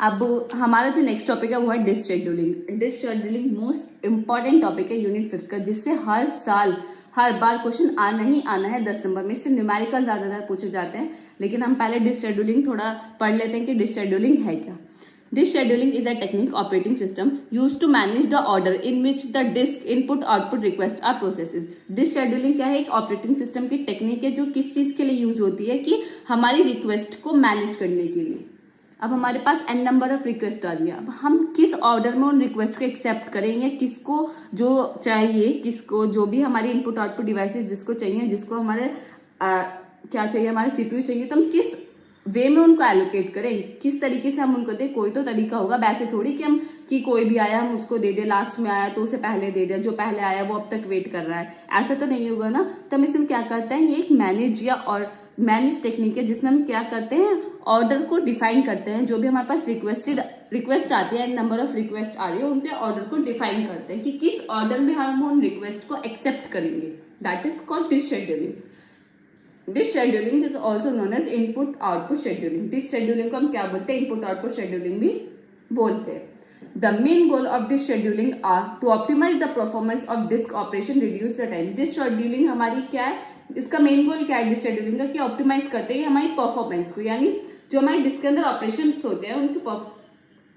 अब हमारा जो नेक्स्ट टॉपिक है वो है disk scheduling. Disk scheduling most important topic है यूनिट 5 का, जिससे हर साल हर बार क्वेश्चन आना ही आना है 10 नंबर में। इससे न्यूमेरिकल ज्यादातर पूछे जाते हैं, लेकिन हम पहले डिस शेड्यूलिंग थोड़ा पढ़ लेते हैं कि डिस शेड्यूलिंग है क्या। Disk scheduling is a technique operating system used to manage the order in which the disk input output request are processes. Disk scheduling क्या है? एक ऑपरेटिंग सिस्टम की टेक्निक है जो किस चीज के लिए यूज होती है कि हमारी रिक्वेस्ट को मैनेज करने के लिए। अब हमारे पास n नंबर ऑफ रिक्वेस्ट आ रही है, अब हम किस ऑर्डर में उन रिक्वेस्ट को एक्सेप्ट करेंगे, किसको जो चाहिए, किसको जो भी हमारी इनपुट आउटपुट डिवाइसेस जिसको चाहिए, जिसको हमारे क्या चाहिए, हमारे सीपीयू चाहिए, तो हम किस वे में उनको एलोकेट करें, किस तरीके से हम उनको दें। कोई तो तरीका होगा, वैसे थोड़ी कि हम कि कोई भी आया हम उसको दे दे, लास्ट में आया तो उसे पहले दे दे, जो पहले आया वो अब तक वेट कर रहा है, ऐसा तो नहीं होगा ना। तो हम इसमें क्या करते हैं, ये एक मैनेज या और मैनेज टेक्निक है जिसमें हम क्या करते हैं, ऑर्डर को डिफाइन करते हैं। जो भी हमारे पास रिक्वेस्ट आती है, नंबर ऑफ रिक्वेस्ट आ रही है, उनके ऑर्डर को डिफाइन करते हैं कि किस ऑर्डर में हम उन रिक्वेस्ट को एक्सेप्ट करेंगे। That is called disk scheduling. Disk scheduling is also known as input output scheduling. Disk scheduling को हम क्या बोलते हैं, इनपुट आउटपुट शेड्यूलिंग भी बोलते हैं। The main goal of disk scheduling are to optimise the performance of disk operation, reduce the time. Disk scheduling हमारी क्या है, इसका मेन गोल क्या है डिस शेड्यूलिंग का, कि ऑप्टिमाइज करते हैं हमारी परफॉर्मेंस को, यानी जो हमारे डिस्क के अंदर ऑपरेशन होते हैं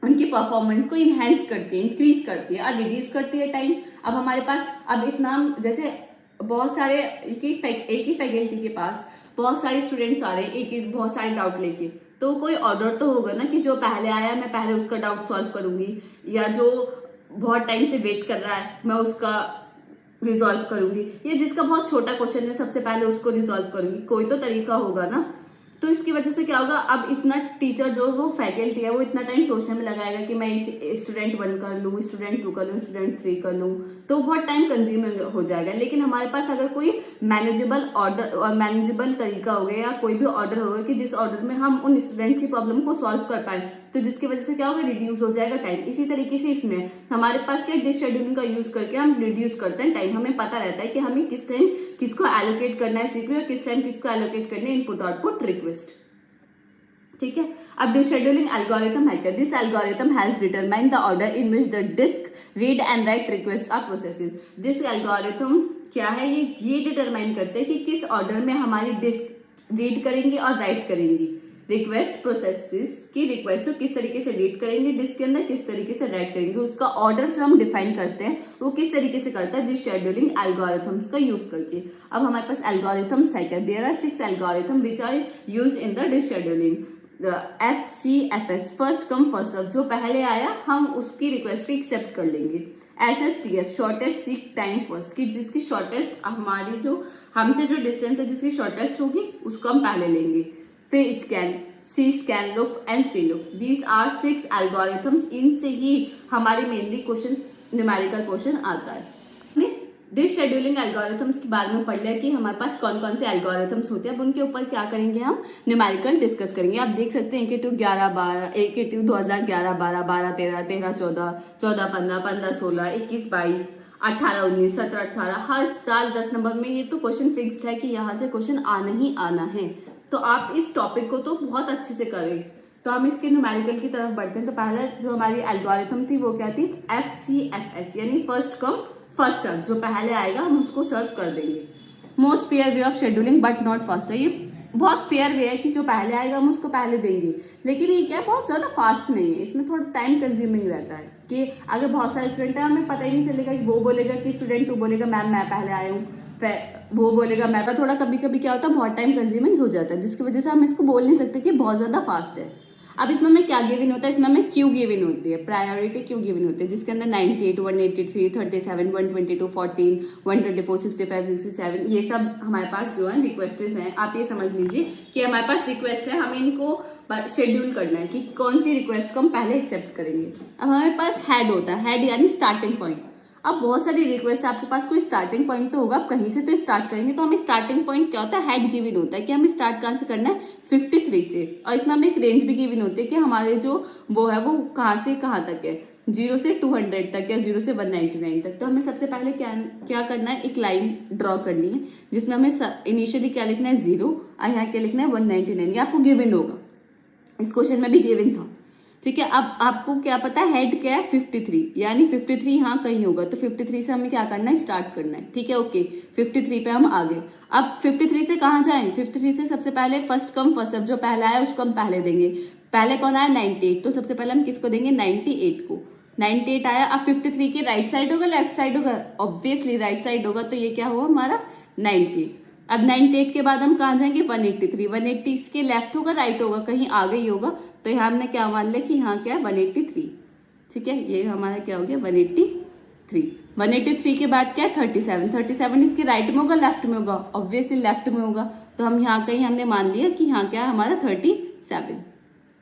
उनकी परफॉर्मेंस को इनहेंस करती है, इंक्रीज करती है और रिड्यूस करती है टाइम। अब हमारे पास अब इतना जैसे बहुत सारे एक ही फैकल्टी के पास बहुत सारे स्टूडेंट्स आ रहे हैं, एक बहुत सारे डाउट लेके, तो कोई ऑर्डर तो होगा ना कि जो पहले आया मैं पहले उसका डाउट सॉल्व करूंगी, या जो बहुत टाइम से वेट कर रहा है मैं उसका रिजॉल्व करूंगी, या जिसका बहुत छोटा क्वेश्चन है सबसे पहले उसको रिजॉल्व करूंगी। कोई तो तरीका होगा ना। तो इसकी वजह से क्या होगा, अब इतना टीचर जो वो फैकल्टी है वो इतना टाइम सोचने में लगाएगा कि मैं स्टूडेंट 1 कर लूँ, स्टूडेंट 2 कर लूँ, स्टूडेंट 3 कर लूँ, तो बहुत टाइम कंज्यूमिंग हो जाएगा। लेकिन हमारे पास अगर कोई मैनेजेबल ऑर्डर और मैनेजेबल तरीका हो गया, या कोई भी ऑर्डर होगा कि जिस ऑर्डर में हम उन स्टूडेंट्स की प्रॉब्लम को सॉल्व कर पाए, तो जिसकी वजह से क्या होगा, रिड्यूस हो जाएगा टाइम। इसी तरीके से इसमें हमारे पास क्या डिस शेड्यूलिंग का यूज करके हम रिड्यूस करते हैं टाइम। हमें पता रहता है कि हमें किस टाइम किसको एलोकेट करना है सीपीयू, और किस टाइम किसको एलोकेट करना है इनपुट आउटपुट रिक्वेस्ट। ठीक है। अब डिस शेड्यूलिंग एल्गोरिथम है क्या, this algorithm has determined the order in which the disk read and write request are processes. This algorithm क्या है, ये डिटरमाइन करते हैं कि किस ऑर्डर में हमारी डिस्क रीड करेंगी और राइट करेंगी रिक्वेस्ट प्रोसेसेस की रिक्वेस्ट को किस तरीके से रीड करेंगे डिस्क के अंदर, किस तरीके से राइट करेंगे। उसका ऑर्डर जो हम डिफाइन करते हैं वो किस तरीके से करता है, डिस शेड्यूलिंग एल्गोरिथम्स का यूज करके। अब हमारे पास एल्गोरिथम्स है क्या, there are 6 algorithm which are used in the disk scheduling. FCFS, first come first serve, जो पहले आया हम उसकी रिक्वेस्ट को एक्सेप्ट कर लेंगे। SSTF, shortest seek time first, की जिसकी शॉर्टेस्ट हमारी जो हमसे जो डिस्टेंस है जिसकी शॉर्टेस्ट होगी उसको हम पहले लेंगे। फिर scan, C scan look and C look, these are 6 algorithms. इनसे ही हमारे मेनली क्वेश्चन न्यूमेरिकल क्वेश्चन आता है। डिस शेड्यूलिंग एल्गोरिथम्स के बारे में पढ़ लिया कि हमारे पास कौन कौन से एल्गोरिथम्स होते हैं। अब उनके ऊपर क्या करेंगे, हम न्यूमेरिकल डिस्कस करेंगे। आप देख सकते हैं AKTU 11-12, AKTU 2011, 12, 12, 13, 13, 14, 14, 15, 15, 16, 21, 22, 18, 19, 17, 18, हर साल 10 नंबर में ये तो क्वेश्चन फिक्स्ड है कि यहाँ से क्वेश्चन आना ही आना है। तो आप इस टॉपिक को तो बहुत अच्छे से करें। तो हम इसके न्यूमेरिकल की तरफ बढ़ते हैं। तो पहला जो हमारी एल्गोरिथम थी वो क्या थी, FCFS, यानी फर्स्ट कम फर्स्ट सर्व, जो पहले आएगा हम उसको सर्व कर देंगे। Most fair way of scheduling but not fast है, ये बहुत फेयर वे है कि जो पहले आएगा हम उसको पहले देंगे, लेकिन ये क्या बहुत ज्यादा फास्ट नहीं है, इसमें थोड़ा टाइम कंज्यूमिंग रहता है कि अगर बहुत सारे स्टूडेंट है हमें पता ही नहीं चलेगा कि वो बोलेगा कि स्टूडेंट 2 बोलेगा मैम मैं पहले आया हूँ, वो बोलेगा मैं, तो थोड़ा कभी कभी क्या होता है बहुत टाइम कंज्यूमिंग हो जाता है, जिसकी वजह से हम इसको बोल नहीं सकते कि बहुत ज्यादा फास्ट है। अब इसमें हमें क्या गिवन होता है, इसमें हमें क्यू गिवन होती है, प्रायोरिटी क्यू गिवन होती है, जिसके अंदर 98, 183, 37, 122, 14, 124, 65, 67 ये सब हमारे पास जो है रिक्वेस्टेस हैं। आप ये समझ लीजिए कि हमारे पास रिक्वेस्ट है, हमें इनको शेड्यूल करना है कि कौन सी रिक्वेस्ट को हम पहले एक्सेप्ट करेंगे। अब हमारे पास हेड होता है, हेड यानी स्टार्टिंग पॉइंट। अब बहुत सारी रिक्वेस्ट, आपके पास कोई स्टार्टिंग पॉइंट तो होगा, आप कहीं से तो स्टार्ट करेंगे, तो हमें स्टार्टिंग पॉइंट क्या होता है, हेड गिवन होता है कि हमें स्टार्ट कहाँ से करना है, 53 से। और इसमें हमें एक रेंज भी गिवन होती है कि हमारे जो वो है वो कहाँ से कहाँ तक है, 0 से 200 तक या 0 से 199 तक। तो हमें सबसे पहले क्या करना है, एक लाइन ड्रॉ करनी है जिसमें हमें इनिशियली क्या लिखना है 0 और यहाँ क्या लिखना है 199, ये आपको गिवन होगा, इस क्वेश्चन में भी गिवन था। ठीक है। अब आपको क्या पता है हेड क्या है 53, यानी 53 यहाँ कहीं होगा, तो 53 से हमें क्या करना है, स्टार्ट करना है। ठीक है, ओके 53 पे हम आ गए। अब 53 से कहाँ जाएं, 53 से सबसे पहले फर्स्ट कम फर्स्ट सर्व, जो पहला आया उसको हम पहले देंगे। पहले कौन आया 98, तो सबसे पहले हम किसको देंगे 98 को। 98 आया। अब 53 के राइट साइड होगा लेफ्ट साइड होगा, ऑब्वियसली राइट साइड होगा, तो ये क्या होगा हमारा 90। अब 98 के बाद हम कहाँ जाएंगे 183, 180 इसके लेफ्ट होगा राइट होगा, कहीं आगे ही होगा, तो यहाँ हमने क्या मान लिया कि यहाँ क्या है 183। ठीक है, ये हमारा क्या हो गया 183। 183 के बाद क्या है 37, 37 इसके राइट में होगा लेफ्ट में होगा, ऑब्वियसली लेफ्ट में होगा, तो हम यहाँ कहीं हमने मान लिया कि यहाँ क्या है हमारा 37।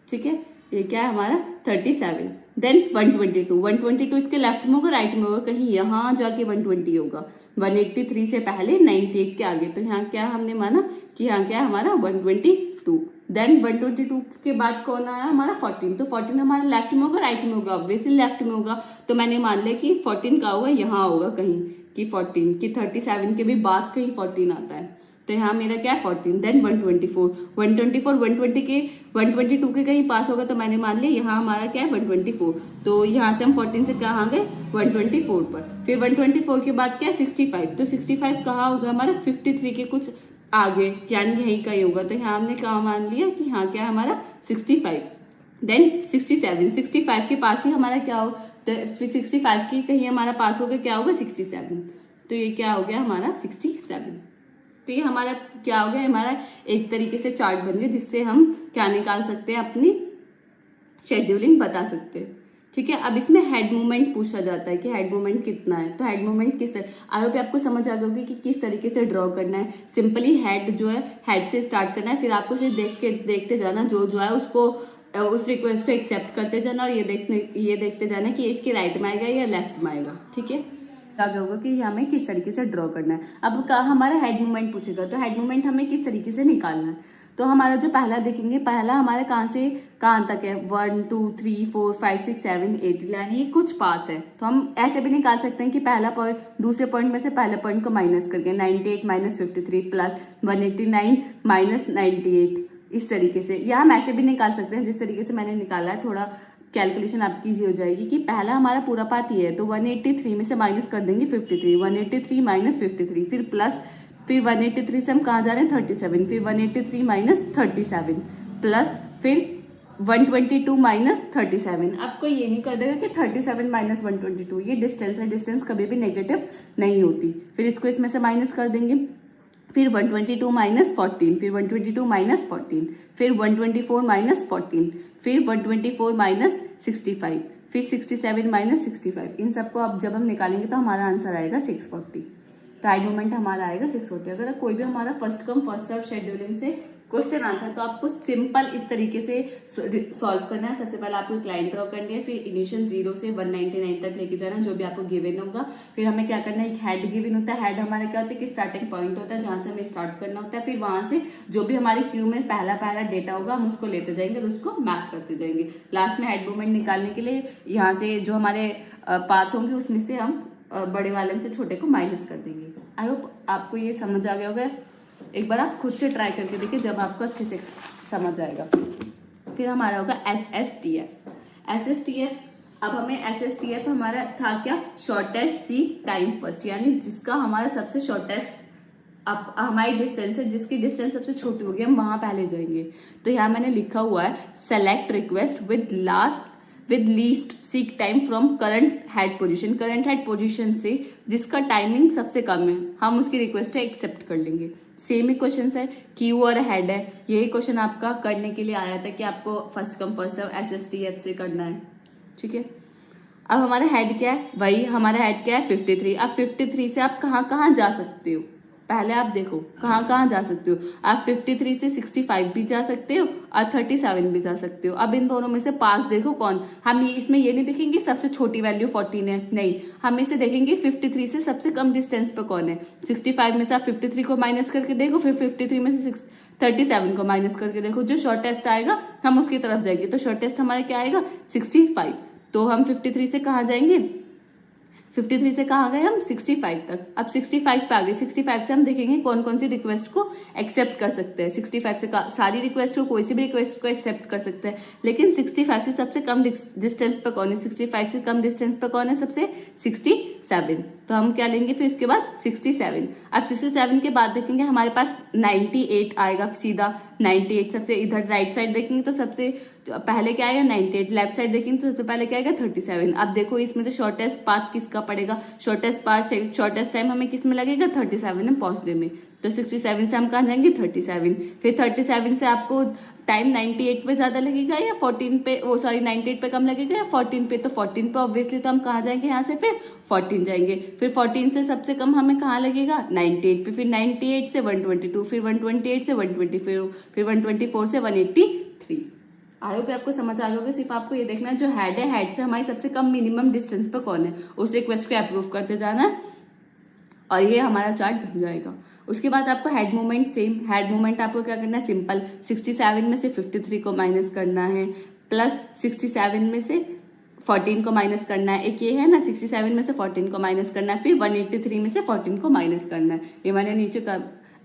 ठीक है, ये क्या है हमारा 37। देन 122, 122 इसके लेफ्ट में होगा राइट में होगा, कहीं यहाँ जाके 120 होगा। 183 से पहले 98 के आगे, तो यहाँ क्या हमने माना कि यहाँ क्या है हमारा 122। देन 122 के बाद कौन आया हमारा 14, तो 14 हमारा लेफ्ट में होगा राइट में होगा, ऑब्वियसली लेफ्ट में होगा, तो मैंने मान लिया कि 14 का होगा यहाँ होगा कहीं कि 14 कि 37 के भी बाद कहीं 14 आता है, तो यहाँ मेरा क्या है 14। देन 124, 120 के 122 के कहीं पास होगा, तो मैंने मान लिया यहाँ हमारा क्या है 124, तो यहाँ से हम 14 से कहाँ गए 124 पर। फिर 124 के बाद क्या है 65, तो 65 कहाँ होगा हमारा 53 के कुछ आगे, यानी यहीं का ही होगा, तो यहाँ हमने कहाँ मान लिया कि यहाँ क्या है हमारा 65। देन 67, 65 के पास ही हमारा क्या हो, तो 65 की कहीं हमारा पास होगा क्या होगा 67, तो ये क्या हो गया हमारा 67। तो ये हमारा क्या हो गया, हमारा एक तरीके से चार्ट बन गया जिससे हम क्या निकाल सकते हैं, अपनी शेड्यूलिंग बता सकते हैं। ठीक है, अब इसमें हेड मूवमेंट पूछा जाता है कि हेड मूवमेंट कितना है, तो हेड मूवमेंट किस आई होप आपको समझ आ गई कि किस तरीके से ड्रॉ करना है। सिंपली हेड जो है हेड से स्टार्ट करना है, फिर आपको सिर्फ देखते जाना, जो है उसको उस रिक्वेस्ट को एक्सेप्ट करते जाना, और ये देखते जाना कि इसके राइट में आएगा या लेफ्ट में आएगा। ठीक है, आगे होगा कि हमें किस तरीके से ड्रॉ करना है। अब हमारा हेड मूवमेंट पूछेगा, तो हेड मूवमेंट हमें किस तरीके से निकालना है, तो हमारा जो पहला देखेंगे, पहला हमारे कहाँ से कहाँ तक है 1 2 3 4 5 6 7 8, यानी ये कुछ पाथ है, तो हम ऐसे भी निकाल सकते हैं कि पहला पॉइंट दूसरे पॉइंट में से पहले पॉइंट को माइनस करके 98 माइनस 53 प्लस 189 माइनस 98, इस तरीके से, या हम ऐसे भी निकाल सकते हैं जिस तरीके से मैंने निकाला है, थोड़ा कैलकुलेशन आपकी इजी हो जाएगी कि पहला हमारा पूरा पाथ ये है, तो 183 में से माइनस कर देंगे 53, 183 माइनस 53, फिर प्लस, फिर 183 से हम कहाँ जा रहे हैं 37, फिर 183 माइनस 37 प्लस फिर 122 माइनस 37। आपको ये नहीं कर देगा कि 37 माइनस 122, ये डिस्टेंस है, डिस्टेंस कभी भी नेगेटिव नहीं होती, फिर इसको इसमें से माइनस कर देंगे, फिर 122 माइनस 14, फिर 122 माइनस 14, फिर 124 माइनस 14, फिर 124 माइनस 65, फिर 67 माइनस 65, इन सबको अब जब हम निकालेंगे तो हमारा आंसर आएगा 640। तो हेड मूवमेंट हमारा आएगा 640। अगर कोई भी हमारा first come first serve scheduling से क्वेश्चन आता है तो आपको सिंपल इस तरीके से सॉल्व करना है। सबसे पहले आपको एक लाइन ड्रॉ करनी है, फिर इनिशियल 0 से 199 तक लेके जाना, जो भी आपको गिवन होगा। फिर हमें क्या करना है, एक हेड गिवन होता है, हेड हमारे क्या होता है कि स्टार्टिंग पॉइंट होता है जहां से हमें स्टार्ट करना होता है, फिर वहां से जो भी हमारी क्यू में पहला डेटा होगा हम उसको लेते जाएंगे और उसको मैप करते जाएंगे। लास्ट में हेड मूवमेंट निकालने के लिए यहाँ से जो हमारे पाथ होंगे उसमें से हम बड़े वाले में से छोटे को माइनस कर देंगे। आई होप आपको ये समझ आ गया होगा। एक बार आप खुद से ट्राई करके देखिए, जब आपको अच्छे से समझ आएगा। फिर हमारा होगा SSTF। अब हमें SSTF हमारा था क्या, शॉर्टेस्ट सीक टाइम फर्स्ट, यानी जिसका हमारा सबसे शॉर्टेस्ट अब हमारी डिस्टेंस है, जिसकी डिस्टेंस सबसे छोटी होगी हम वहां पहले जाएंगे। तो यहाँ मैंने लिखा हुआ है select request with least seek time from current head position. Current head position से जिसका टाइमिंग सबसे कम है हम उसकी रिक्वेस्ट एक्सेप्ट कर लेंगे। सेम ही क्वेश्चन है, क्यू और हेड है, यही क्वेश्चन आपका करने के लिए आया था कि आपको first come first serve SSTF से करना है। ठीक है, अब हमारा हेड क्या है, वही हमारा हेड क्या है 53। अब 53 से आप कहाँ कहाँ जा सकते हो, पहले आप देखो कहाँ कहाँ जा सकते हो। आप 53 से 65 भी जा सकते हो और 37 भी जा सकते हो। अब इन दोनों में से पास देखो कौन, हम इसमें ये नहीं देखेंगे सबसे छोटी वैल्यू 14 है, नहीं, हम इसे देखेंगे 53 से सबसे कम डिस्टेंस पे कौन है। 65 में से आप 53 को माइनस करके देखो, फिर 53 में से 37 को माइनस करके देखो, जो शॉर्टेस्ट आएगा हम उसकी तरफ जाएंगे। तो शॉर्टेस्ट हमारा क्या आएगा 65, तो हम 53 से कहाँ जाएंगे 53 से कहाँ गए हम 65 तक। अब 65 पे आ गए। 65 से हम देखेंगे कौन कौन सी रिक्वेस्ट को एक्सेप्ट कर सकते हैं। 65 से सारी रिक्वेस्ट को, कोई सी भी रिक्वेस्ट को एक्सेप्ट कर सकते हैं, लेकिन 65 से सबसे कम डिस्टेंस पर कौन है, 65 से कम डिस्टेंस पर कौन है सबसे, 67। तो हम क्या लेंगे फिर उसके बाद 67। अब 67 के बाद देखेंगे हमारे पास 98 आएगा सीधा। 98 सबसे इधर राइट साइड देखेंगे तो सबसे पहले क्या आएगा 98, लेफ्ट साइड देखेंगे तो सबसे पहले क्या आएगा 37। अब देखो इसमें से शॉर्टेस्ट पाथ किसका पड़ेगा, शॉर्टेस्ट टाइम हमें किस में लगेगा 37 में पहुंचने में। तो 67 से हम कहाँ जाएंगे 37। फिर 37 से आपको टाइम 98 पे ज्यादा लगेगा या 14 पे, 98 पे कम लगेगा या 14 पे, तो 14 पे ऑब्वियसली तो हम कहाँ जाएंगे यहाँ से फिर 14 जाएंगे। फिर 14 से सबसे कम हमें कहाँ लगेगा 98 पे, फिर 98 से 122, फिर 128 से 124, फिर 124 से 183। आई होप आपको समझ आ गया होगा। सिर्फ आपको ये देखना है जो हेड है, हेड से हमारी सबसे कम मिनिमम डिस्टेंस पे कौन है, उस रिक्वेस्ट को अप्रूव करते जाना है और ये हमारा चार्ट बन जाएगा। उसके बाद आपको head movement same, head movement आपको क्या करना है सिंपल, 67 में से 53 को माइनस करना है, प्लस 67 में से 14 को माइनस करना है। एक ये है ना 67 में से 14 को माइनस करना है, फिर 183 में से 14 को माइनस करना है। ये मैंने नीचे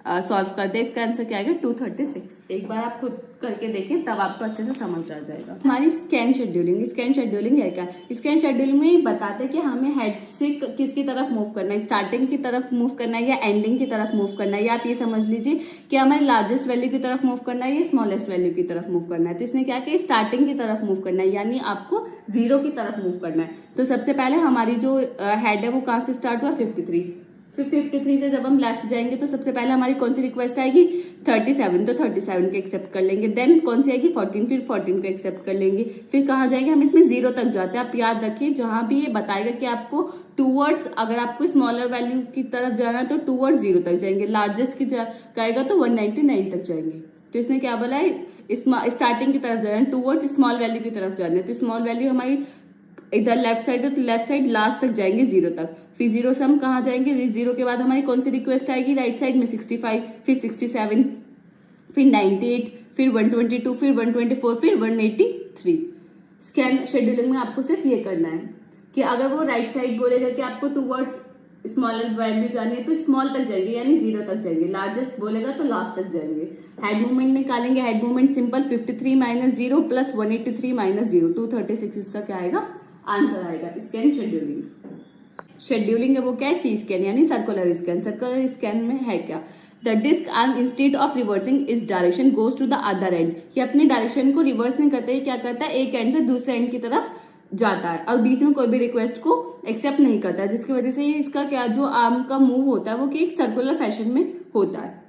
सॉल्व कर दे। इसका आंसर क्या आएगा 236। एक बार आप खुद करके देखें तब आपको अच्छे से समझ आ जाएगा। हमारी स्कैन शेड्यूलिंग है क्या, स्कैन शेड्यूलिंग में बताते हैं कि हमें हेड से किसकी तरफ मूव करना है, स्टार्टिंग की तरफ मूव करना है या एंडिंग की तरफ मूव करना है, या आप ये समझ लीजिए कि हमें लार्जेस्ट वैल्यू की तरफ मूव करना है या स्मॉलेस्ट वैल्यू की तरफ मूव करना है। तो इसने क्या किया स्टार्टिंग की तरफ मूव करना है, यानी आपको 0 की तरफ मूव करना है। तो सबसे पहले हमारी जो हेड है वो कहाँ से स्टार्ट हुआ 53। फिर 53 से जब हम लेफ्ट जाएंगे तो सबसे पहले हमारी कौन सी रिक्वेस्ट आएगी 37, तो 37 को एक्सेप्ट कर लेंगे। देन कौन सी आएगी 14, फिर 14 को एक्सेप्ट कर लेंगे। फिर कहाँ जाएंगे हम इसमें 0 तक जाते हैं। आप याद रखिए जहां भी ये बताएगा कि आपको टूवर्ड्स, अगर आपको स्मॉलर वैल्यू की तरफ जाना है तो टूवर्ड्स 0 तक जाएंगे, लार्जेस्ट की कहेगा तो 199 तक जाएंगे। तो इसने क्या बोला है स्टार्टिंग की तरफ जाना है, टूवर्ड्स स्मॉल वैल्यू की तरफ जाना है। तो स्मॉल वैल्यू हमारी इधर लेफ्ट साइड है तो लेफ्ट साइड लास्ट तक जाएंगे 0 तक। फिर 0 से हम कहाँ जाएंगे, 0 के बाद हमारी कौन सी रिक्वेस्ट आएगी राइट साइड में 65, फिर 67, फिर 98, फिर 122, फिर 124, फिर 183। स्कैन शेड्यूलिंग में आपको सिर्फ ये करना है कि अगर वो राइट साइड बोलेगा कि आपको टूवर्ड्स स्मॉलर वैल्यू जानी है तो स्मॉल तक जाएंगे यानी 0 तक जाएंगे, लार्जेस्ट बोलेगा तो लास्ट तक जाएंगे। हेड मूवमेंट निकालेंगे, head movement simple 53 minus 0 plus 183 minus 0, 236 इसका क्या आएगा आंसर आएगा। स्कैन शेड्यूलिंग है वो क्या है सी स्कैन यानी सर्कुलर स्कैन। सर्कुलर स्कैन में है क्या, the disk arm instead of reversing इस direction goes to the other end, ये अपनी डायरेक्शन को रिवर्स नहीं करता, ये क्या करता है एक एंड से दूसरे एंड की तरफ जाता है और बीच में कोई भी रिक्वेस्ट को एक्सेप्ट नहीं करता है, जिसकी वजह से इसका क्या जो आर्म का मूव होता है वो कि एक सर्कुलर फैशन में होता है।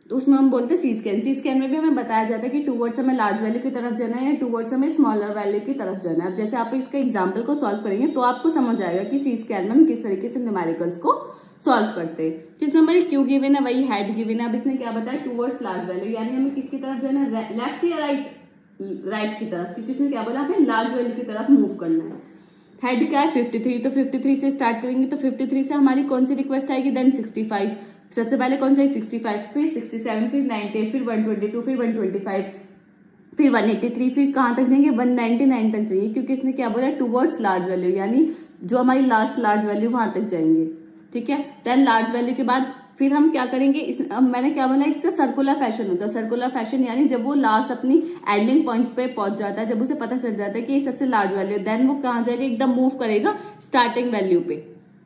तो उसमें हम बोलते हैं सी स्कैन। सी स्कैन में भी हमें बताया जाता है कि टूवर्ड्स हमें लार्ज वैल्यू की तरफ जाना है या टूवर्ड्स हमें स्मॉलर वैल्यू की तरफ जाना है। अब जैसे आप इसका एग्जांपल को सॉल्व करेंगे तो आपको समझ आएगा कि सी स्कैन में हम किस तरीके से न्यूमेरिकल्स को सॉल्व करते हैं। जिसमें हमारी क्यू गिवन है वही हेड गिवन है। अब इसने क्या बताया टूवर्ड्स लार्ज वैल्यू, यानी हमें किसकी तरफ जाना है लेफ्ट या राइट की तरफ, क्योंकि इसने क्या बोला हमें लार्ज वैल्यू की तरफ मूव करना है। हेड क्या है 53, तो 53 से स्टार्ट करेंगे तो 53 से हमारी कौन सी रिक्वेस्ट आएगी देन 65, सबसे पहले कौन सा है 65, फिर 67, फिर 98, फिर 122, फिर 125, फिर 183, फिर कहाँ तक जाएंगे 199 तक जाएंगे, क्योंकि इसने क्या बोला टूवर्ड्स लार्ज वैल्यू यानी जो हमारी लास्ट लार्ज वैल्यू वहां तक जाएंगे। ठीक है, देन लार्ज वैल्यू के बाद फिर हम क्या करेंगे अब मैंने क्या बोला इसका सर्कुलर फैशन होता है। सर्कुलर फैशन यानी जब वो लास्ट अपनी एंडिंग पॉइंट पे पहुंच जाता है, जब उसे पता चल जाता है कि ये सबसे लार्ज वैल्यू, देन वो कहाँ जाएगा एकदम मूव करेगा स्टार्टिंग वैल्यू पे,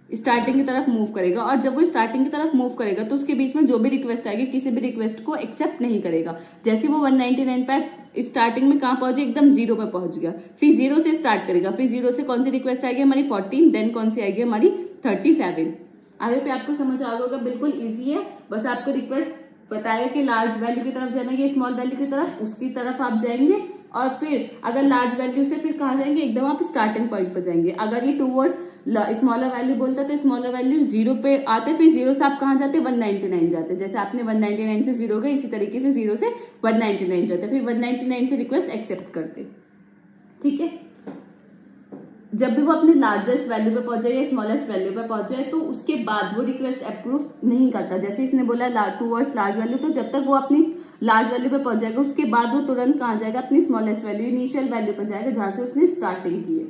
स्टार्टिंग की तरफ मूव करेगा। और जब वो स्टार्टिंग की तरफ मूव करेगा तो उसके बीच में जो भी रिक्वेस्ट आएगी किसी भी रिक्वेस्ट को एक्सेप्ट नहीं करेगा। जैसे वो 199 पे स्टार्टिंग में कहाँ पहुंचे एकदम 0 पे पहुंच गया, फिर 0 से स्टार्ट करेगा, फिर 0 से कौन सी रिक्वेस्ट आएगी हमारी 14, देन कौन सी आएगी हमारी 37। आगे पे आपको समझ आ गया होगा, बिल्कुल ईजी है। बस आपको रिक्वेस्ट बताया कि लार्ज वैल्यू की तरफ जाना है स्मॉल वैल्यू की तरफ, उसकी तरफ आप जाएंगे और फिर अगर लार्ज वैल्यू से फिर कहाँ जाएंगे एकदम आप स्टार्टिंग पॉइंट पर जाएंगे। अगर ये टूवर्ड्स स्मॉलर वैल्यू बोलता है तो स्मॉलर वैल्यू 0 पे आते, फिर 0 से आप कहाँ जाते 199 जाते। जैसे आपने 199 से 0 गए इसी तरीके से 0 से 199 जाते, फिर 199 से रिक्वेस्ट एक्सेप्ट करते। ठीक है, जब भी वो अपने लार्जेस्ट वैल्यू पे पहुंच जाए या स्मॉलेस्ट वैल्यू पे पहुंच जाए तो उसके बाद वो रिक्वेस्ट अप्रूव नहीं करता। जैसे इसने बोला टूवर्ड्स लार्ज वैल्यू, तो जब तक वो अपनी लार्ज वैल्यू पे पहुंच जाएगा उसके बाद वो तुरंत कहाँ जाएगा अपनी स्मॉलेस्ट वैल्यू इनिशियल वैल्यू पर जाएगा जहां से उसने स्टार्टिंग की है।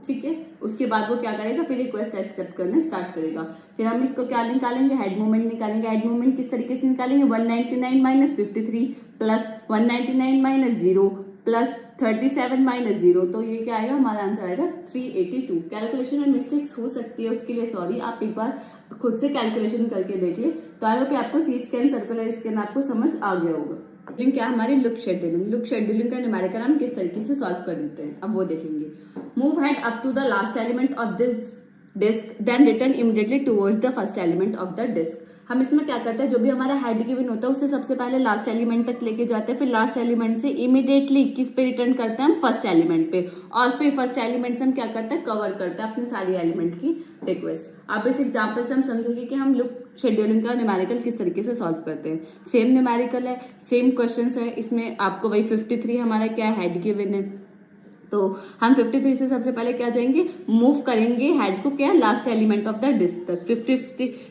ठीक है। उसके बाद वो क्या करेगा, फिर रिक्वेस्ट एक्सेप्ट करना स्टार्ट करेगा। फिर हम इसको क्या निकालेंगे, हेड मूवमेंट निकालेंगे। हेड मूवमेंट किस तरीके से निकालेंगे, 199 minus 53 plus 199 minus 0 plus 37 minus 0, तो ये क्या आएगा, हमारा आंसर आएगा 382। कैलकुलेशन में मिस्टेक्स हो सकती है, उसके लिए सॉरी, आप एक बार खुद से कैलकुलेशन करके देख ले। तो आई होप आपको सी स्कैन, सर्कुलर स्कैन आपको समझ आ गया होगा। लेकिन क्या हमारी लुक शेड्यूलिंग, लुक शेड्यूलिंग का न्यूमेरिकल हम किस तरीके से सॉल्व कर देते हैं, अब वो देखेंगे। Move head up to the last element of this disk then return immediately towards the first element of the disk. हम इसमें क्या करते हैं, जो भी हमारा हेड गिवन होता है उसे सबसे पहले लास्ट एलिमेंट तक लेके जाते हैं, फिर लास्ट एलिमेंट से इमीडिएटली किस पे रिटर्न करते हैं, हम फर्स्ट एलिमेंट पे, और फिर फर्स्ट एलिमेंट से हम क्या करते हैं, कवर करते हैं अपने सारी एलिमेंट की रिक्वेस्ट। अब इस एग्जाम्पल से हम समझेंगे कि हम लुक शेड्यूलिंग का न्यूमेरिकल किस तरीके से सॉल्व करते हैं। सेम न्यूमेरिकल है, सेम क्वेश्चन है, इसमें आपको वही 53 हमारा क्या हेड गिवन है, तो हम 53 से सबसे पहले क्या जाएंगे, मूव करेंगे हेड को क्या, last element of the disk तक।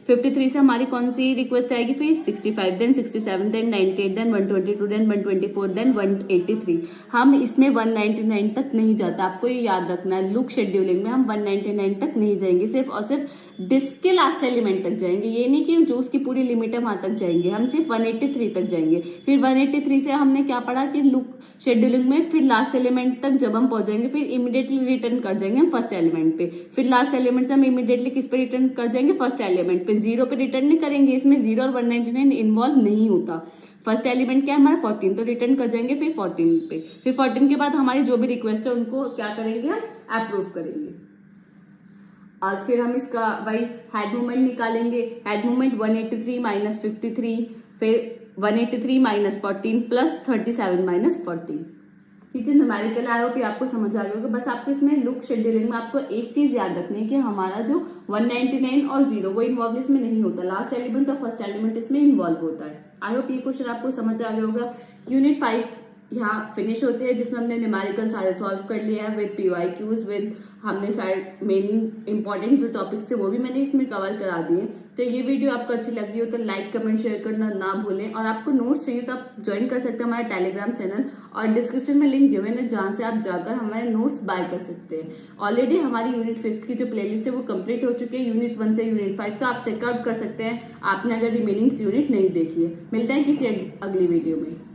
53 से हमारी कौन सी रिक्वेस्ट आएगी, फिर 65, then 67, then 98, then 122, then 124, then 183। हम इसमें 199 तक नहीं जाता, आपको ये याद रखना है। लुक शेड्यूलिंग में हम 199 तक नहीं जाएंगे, सिर्फ और सिर्फ डिस्क के लास्ट एलिमेंट तक जाएंगे। ये नहीं कि जो उसकी पूरी लिमिट है वहां तक जाएंगे, हम सिर्फ 183 तक जाएंगे। फिर 183 से हमने क्या पढ़ा कि लुक शेड्यूलिंग में फिर लास्ट एलिमेंट तक जब हम पहुंचेंगे फिर इमीडिएटली रिटर्न कर जाएंगे हम फर्स्ट एलिमेंट पे, फिर लास्ट एलिमेंट से हम इमीडिएटली किस पे रिटर्न कर जाएंगे, फर्स्ट एलिमेंट पे। 0 पे रिटर्न नहीं करेंगे, इसमें 0 और 199 इन्वॉल्व नहीं होता। फर्स्ट एलिमेंट क्या है हमारा 14, तो रिटर्न कर जाएंगे फिर 14 पे। फिर 14 के बाद हमारी जो भी रिक्वेस्ट है उनको क्या करेंगे, हम अप्रूव करेंगे। और फिर हम इसका वही हेड मूवमेंट निकालेंगे। हेड मूवमेंट 183 माइनस 53, फिर 183 माइनस 14 प्लस 37 माइनस 14। ठीक है, न्यूमेरिकल आया हो आपको समझ आ गया होगा। बस आपको इसमें लुक शेड्यूलिंग में आपको एक चीज याद रखनी है कि हमारा जो 199 और 0 वो इन्वॉल्व इसमें नहीं होता, लास्ट एलिमेंट और फर्स्ट एलिमेंट इसमें इन्वॉल्व होता है। आई होप ये क्वेश्चन आपको समझ आ गया होगा। यूनिट 5 यहाँ फिनिश होते हैं, जिसमें हमने न्यूमेरिकल सारे सॉल्व कर लिया है विद PYQs, विद हमने सारे मेन इंपॉर्टेंट जो टॉपिक्स थे वो भी मैंने इसमें कवर करा दिए। तो ये वीडियो आपको अच्छी लगी हो तो लाइक, कमेंट, शेयर करना ना भूलें। और आपको नोट्स चाहिए तो आप ज्वाइन कर सकते हैं हमारा टेलीग्राम चैनल, और डिस्क्रिप्शन में लिंक गिवन है जहाँ से आप जाकर हमारे नोट्स बाय कर सकते हैं। ऑलरेडी हमारी यूनिट 5 की जो प्लेलिस्ट है वो कंप्लीट हो चुकी है, यूनिट 1 से यूनिट 5, तो आप चेकआउट कर सकते हैं आपने अगर रिमेनिंग यूनिट नहीं देखी है। मिलते हैं किसी अगली वीडियो में।